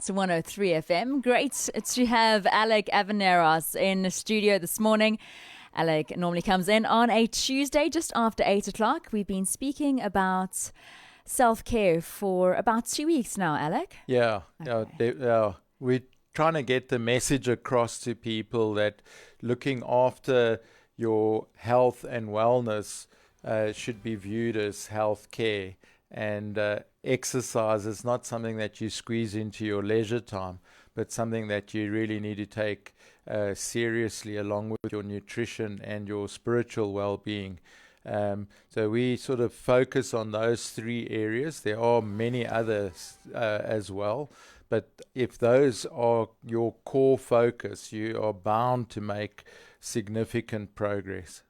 It's 103 FM. Great to have Alec Averinos in the studio this morning. Alec normally comes in on a Tuesday just after 8 o'clock. We've been speaking about self-care for about 2 weeks now, Alec. Yeah, Okay. we're trying to get the message across to people that looking after your health and wellness should be viewed as health care. And exercise is not something that you squeeze into your leisure time, but something that you really need to take seriously along with your nutrition and your spiritual well-being. So we sort of focus on those three areas. There are many others as well, but if those are your core focus, you are bound to make significant progress.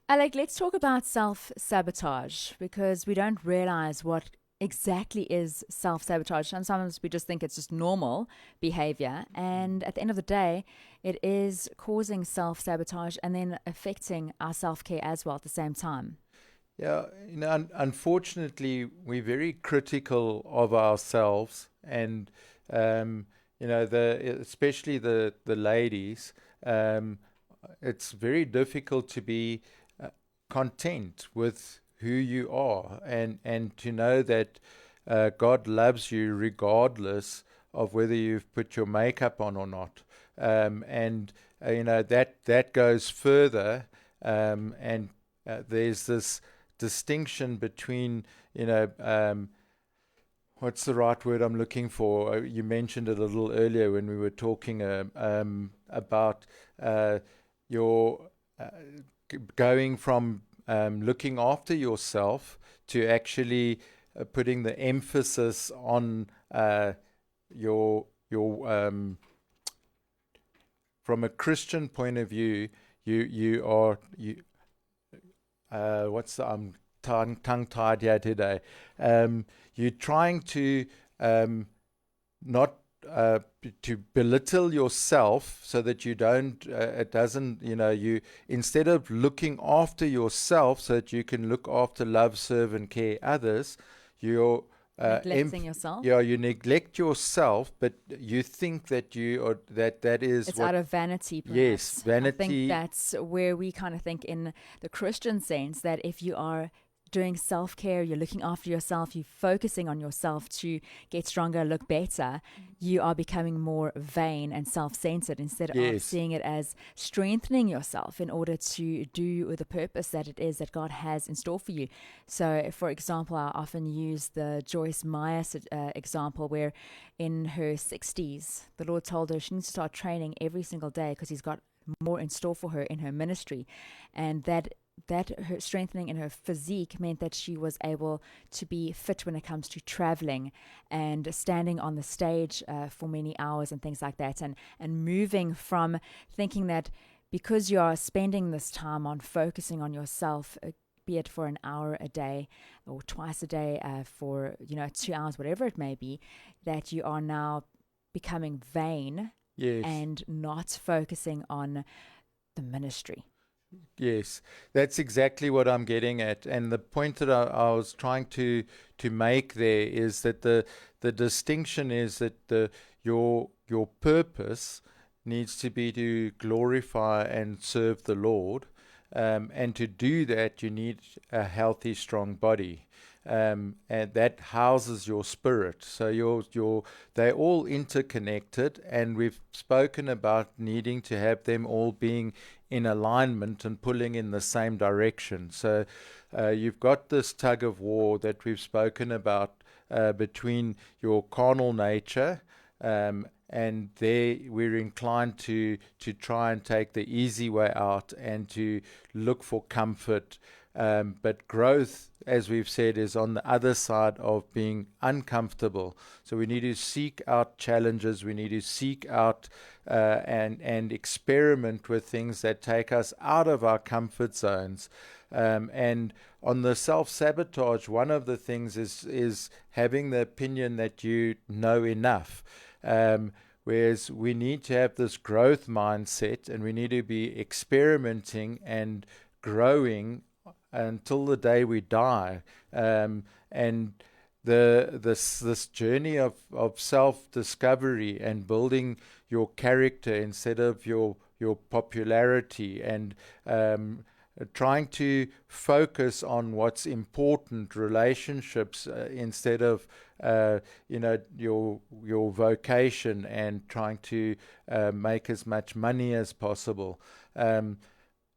Alec, let's talk about self-sabotage because we don't realize what exactly is self-sabotage. And sometimes we just think it's just normal behavior. And at the end of the day, it is causing self-sabotage and then affecting our self-care as well at the same time. Yeah, unfortunately, we're very critical of ourselves, and especially the ladies. Um, it's very difficult to be content with who you are, and to know that God loves you regardless of whether you've put your makeup on or not. And that goes further, and there's this distinction between what's the right word I'm looking for? You mentioned it a little earlier when we were talking about your going from looking after yourself to actually putting the emphasis on your from a Christian point of view. I'm tongue tied here today. You're trying to not to belittle yourself so that you don't. It doesn't. You, instead of looking after yourself so that you can look after, love, serve, and care others, you're Neglecting yourself. yeah, you neglect yourself, but you think that you are that is It's what. out of vanity, Yes, perhaps. I think vanity. that's where we kind of think in the Christian sense that if you are doing self-care, you're looking after yourself, you're focusing on yourself to get stronger, look better, you are becoming more vain and self-centered instead of Yes. seeing it as strengthening yourself in order to do the purpose that it is that God has in store for you. So, for example, I often use the Joyce Meyer example where in her 60s, the Lord told her she needs to start training every single day because he's got more in store for her in her ministry. And that her strengthening in her physique meant that she was able to be fit when it comes to traveling and standing on the stage for many hours and things like that, and moving from thinking that because you are spending this time on focusing on yourself, be it for an hour a day or twice a day for 2 hours, whatever it may be, that you are now becoming vain Yes. and not focusing on the ministry. Yes, that's exactly what I'm getting at. And the point that I was trying to make there is that the distinction is that your purpose needs to be to glorify and serve the Lord. And to do that, you need a healthy, strong body. And that houses your spirit. So they're all interconnected, and we've spoken about needing to have them all being in alignment and pulling in the same direction. So you've got this tug of war that we've spoken about between your carnal nature. And there we're inclined to try and take the easy way out and to look for comfort. But growth, as we've said, is on the other side of being uncomfortable. So we need to seek out challenges. We need to seek out and experiment with things that take us out of our comfort zones. And on the self-sabotage, one of the things is having the opinion that you know enough. Whereas we need to have this growth mindset, and we need to be experimenting and growing until the day we die. And this journey of self-discovery and building your character instead of your popularity, and trying to focus on what's important, relationships, instead of your vocation, and trying to make as much money as possible.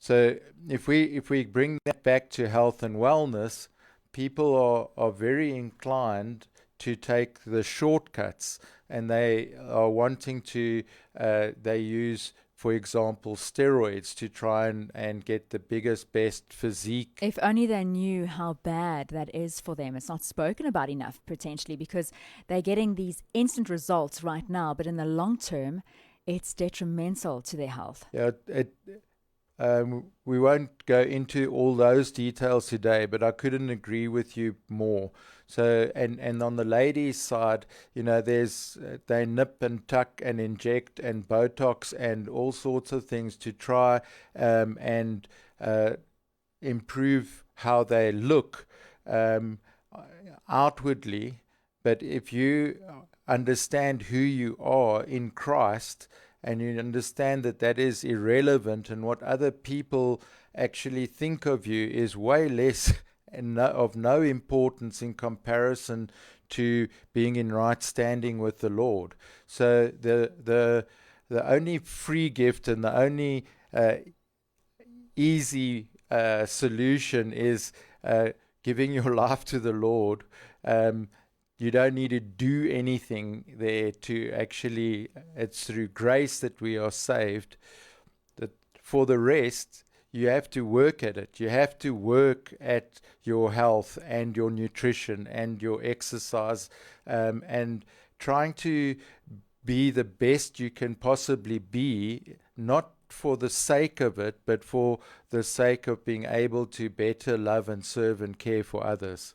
So if we bring that back to health and wellness, people are very inclined to take the shortcuts, and they are wanting to they use, for example, steroids to try and get the biggest, best physique. If only they knew how bad that is for them. It's not spoken about enough, potentially, because they're getting these instant results right now, but in the long term, it's detrimental to their health. Yeah, we won't go into all those details today, but I couldn't agree with you more. So, and on the ladies' side, there's they nip and tuck and inject and Botox and all sorts of things to try and improve how they look outwardly. But if you understand who you are in Christ, and you understand that that is irrelevant, and what other people actually think of you is way less and of no importance in comparison to being in right standing with the Lord. So the only free gift and the only easy solution is giving your life to the Lord. You don't need to do anything there to actually, it's through grace that we are saved. That for the rest, you have to work at it. You have to work at your health and your nutrition and your exercise, and trying to be the best you can possibly be, not for the sake of it, but for the sake of being able to better love and serve and care for others.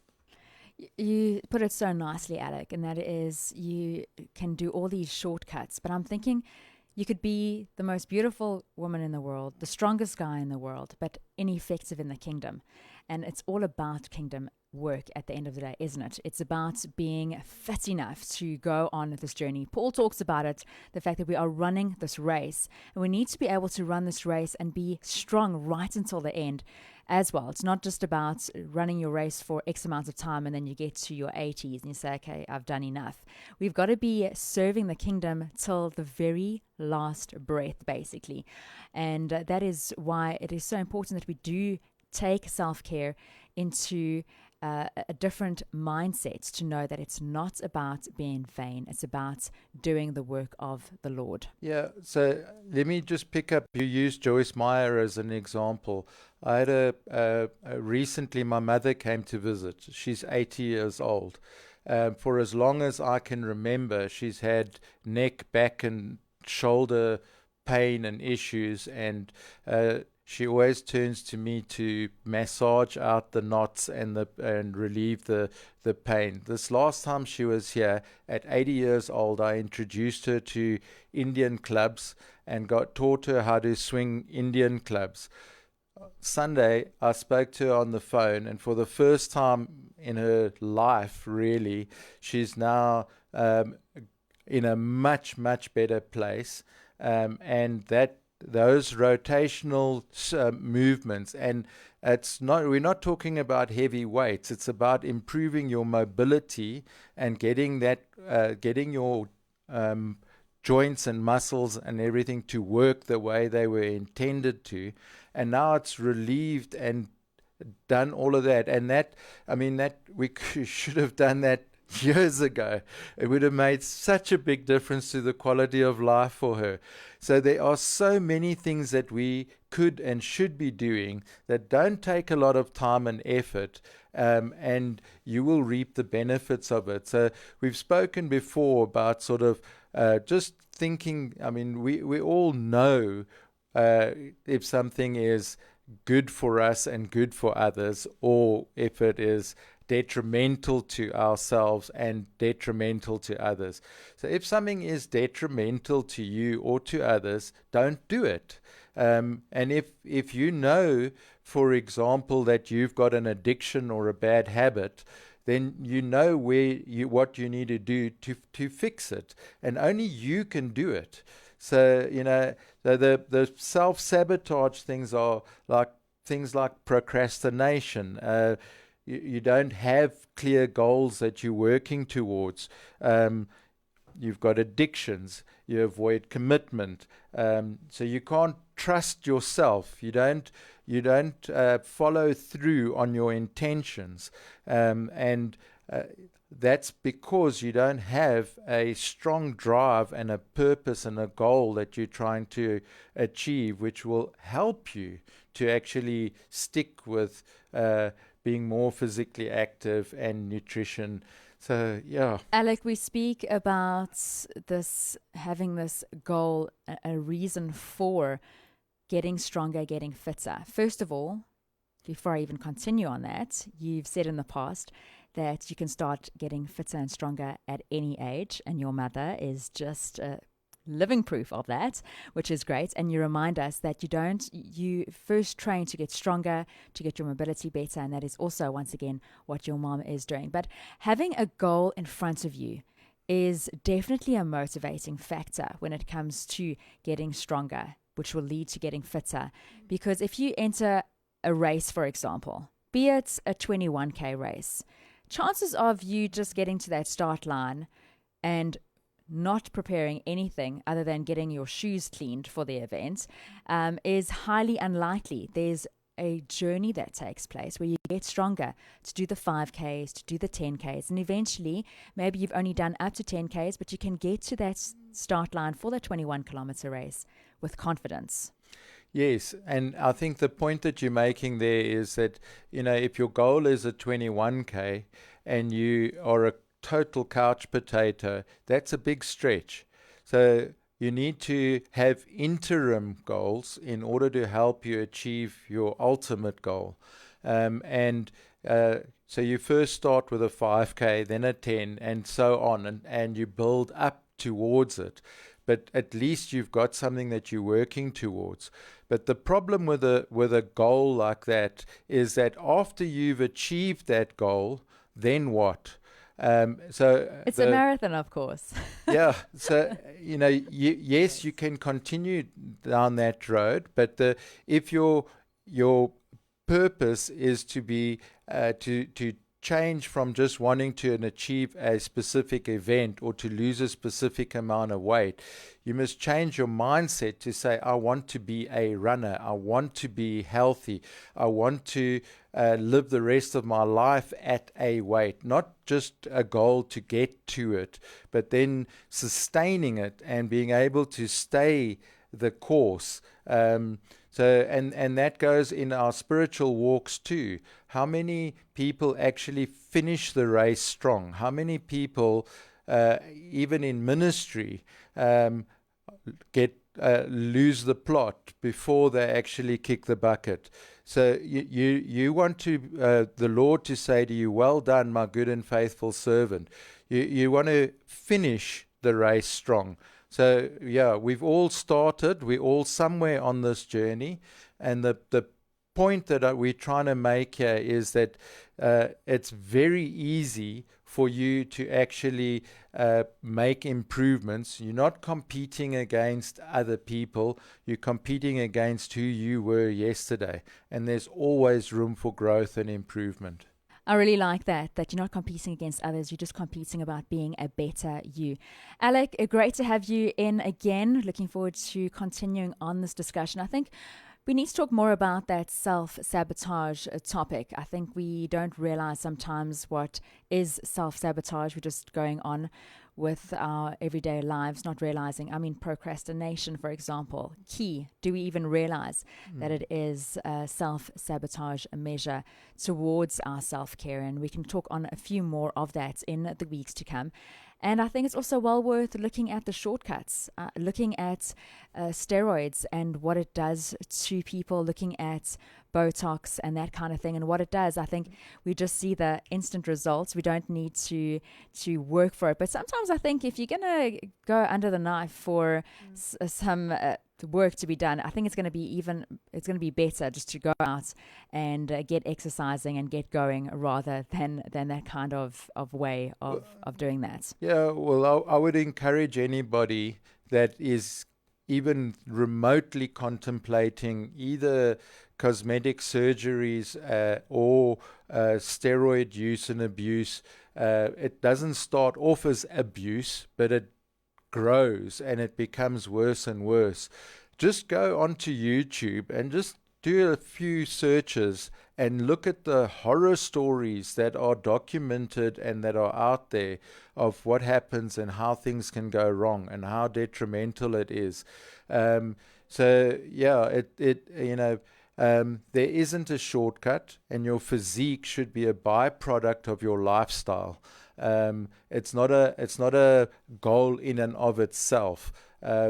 You put it so nicely, Alec, and that is, you can do all these shortcuts, but I'm thinking you could be the most beautiful woman in the world, the strongest guy in the world, but ineffective in the kingdom. And it's all about kingdom work at the end of the day, isn't it? It's about being fit enough to go on this journey. Paul talks about it, the fact that we are running this race, and we need to be able to run this race and be strong right until the end as well. It's not just about running your race for X amount of time and then you get to your 80s and you say, okay, I've done enough. We've got to be serving the kingdom till the very last breath, basically. And that is why it is so important that we do take self-care into a different mindset, to know that it's not about being vain. It's about doing the work of the Lord. Yeah, so let me just pick up. You used Joyce Meyer as an example. I had recently, my mother came to visit. She's 80 years old. For as long as I can remember, she's had neck, back, and shoulder pain and issues, and she always turns to me to massage out the knots and relieve the pain. This last time she was here at 80 years old, I introduced her to Indian clubs and taught her how to swing Indian clubs. Sunday, I spoke to her on the phone, and for the first time in her life, really, she's now in a much, much better place, and those rotational movements, and we're not talking about heavy weights. It's about improving your mobility and getting your joints and muscles and everything to work the way they were intended to. And now it's relieved and done all of that. And that we should have done that years ago. It would have made such a big difference to the quality of life for her. So there are so many things that we could and should be doing that don't take a lot of time and effort, and you will reap the benefits of it. So we've spoken before about sort of just thinking. I mean, we all know if something is good for us and good for others, or if it is detrimental to ourselves and detrimental to others. So if something is detrimental to you or to others, don't do it. And if you know, for example, that you've got an addiction or a bad habit, then you know what you need to do to fix it, and only you can do it. So the self-sabotage things are like things like procrastination. You don't have clear goals that you're working towards. You've got addictions. You avoid commitment. So you can't trust yourself. You don't follow through on your intentions, and that's because you don't have a strong drive and a purpose and a goal that you're trying to achieve, which will help you to actually stick with being more physically active and nutrition. So, yeah. Alec, we speak about this having this goal, a reason for getting stronger, getting fitter. First of all, before I even continue on that, you've said in the past that you can start getting fitter and stronger at any age, and your mother is just living proof of that, which is great. And you remind us that you first train to get stronger, to get your mobility better, and that is also, once again, what your mom is doing. But having a goal in front of you is definitely a motivating factor when it comes to getting stronger, which will lead to getting fitter. Because if you enter a race, for example, be it a 21K race, chances of you just getting to that start line and not preparing anything other than getting your shoes cleaned for the event is highly unlikely. There's a journey that takes place where you get stronger to do the 5Ks, to do the 10Ks, and eventually maybe you've only done up to 10Ks, but you can get to that start line for the 21-kilometer race with confidence. Yes, and I think the point that you're making there is that, if your goal is a 21K and you are a total couch potato, that's a big stretch. So you need to have interim goals in order to help you achieve your ultimate goal. So you first start with a 5K, then a 10, and so on, and you build up towards it. But at least you've got something that you're working towards. But the problem with a goal like that is that after you've achieved that goal, then what? So it's a marathon, of course. Yeah. So yes, you can continue down that road, but if your purpose is to be to change from just wanting to achieve a specific event or to lose a specific amount of weight, you must change your mindset to say, I want to be a runner. I want to be healthy. I want to live the rest of my life at a weight, not just a goal to get to it, but then sustaining it and being able to stay the course. And that goes in our spiritual walks too. How many people actually finish the race strong? How many people, even in ministry, lose the plot before they actually kick the bucket? So you want the Lord to say to you, well done, my good and faithful servant. You want to finish the race strong. So, yeah, we've all started. We're all somewhere on this journey. And the point that we're trying to make here is that it's very easy for you to actually make improvements. You're not competing against other people. You're competing against who you were yesterday. And there's always room for growth and improvement. I really like that you're not competing against others. You're just competing about being a better you. Alec, great to have you in again. Looking forward to continuing on this discussion. I think we need to talk more about that self-sabotage topic. I think we don't realize sometimes what is self-sabotage. We're just going on with our everyday lives, not realizing, procrastination, for example, key. Do we even realize that it is a self-sabotage measure towards our self-care? And we can talk on a few more of that in the weeks to come. And I think it's also well worth looking at the shortcuts, looking at steroids and what it does to people, looking at Botox and that kind of thing and what it does. I think we just see the instant results. We don't need to work for it. But sometimes I think if you're going to go under the knife for some work to be done. I think it's going to be better just to go out and get exercising and get going rather than that kind of way of doing that. Yeah, well, I would encourage anybody that is even remotely contemplating either cosmetic surgeries or steroid use and abuse. It doesn't start off as abuse, but it grows and it becomes worse and worse. Just go onto YouTube and just do a few searches and look at the horror stories that are documented and that are out there of what happens and how things can go wrong and how detrimental it is. So yeah, there isn't a shortcut, and your physique should be a byproduct of your lifestyle. It's not a goal in and of itself.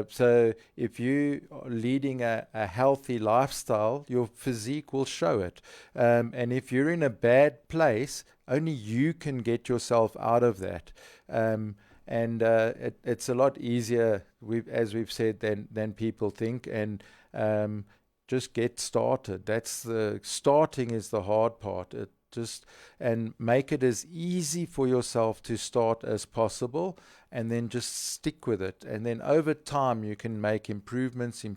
So if you are leading a healthy lifestyle, your physique will show it. And if you're in a bad place, only you can get yourself out of that. It's a lot easier, as we've said, than people think. And just get started. Starting is the hard part. And make it as easy for yourself to start as possible, and then just stick with it. And then over time you can make improvements, and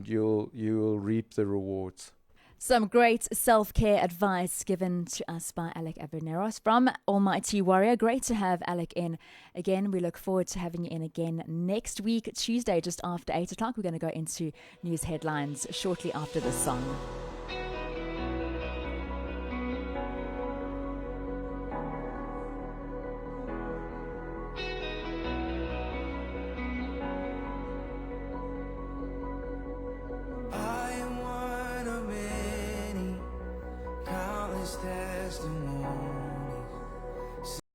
you will reap the rewards. Some great self-care advice given to us by Alec Averinos from Almighty Warrior. Great to have Alec in again. We look forward to having you in again next week, Tuesday, just after 8 o'clock. We're going to go into news headlines shortly after this song.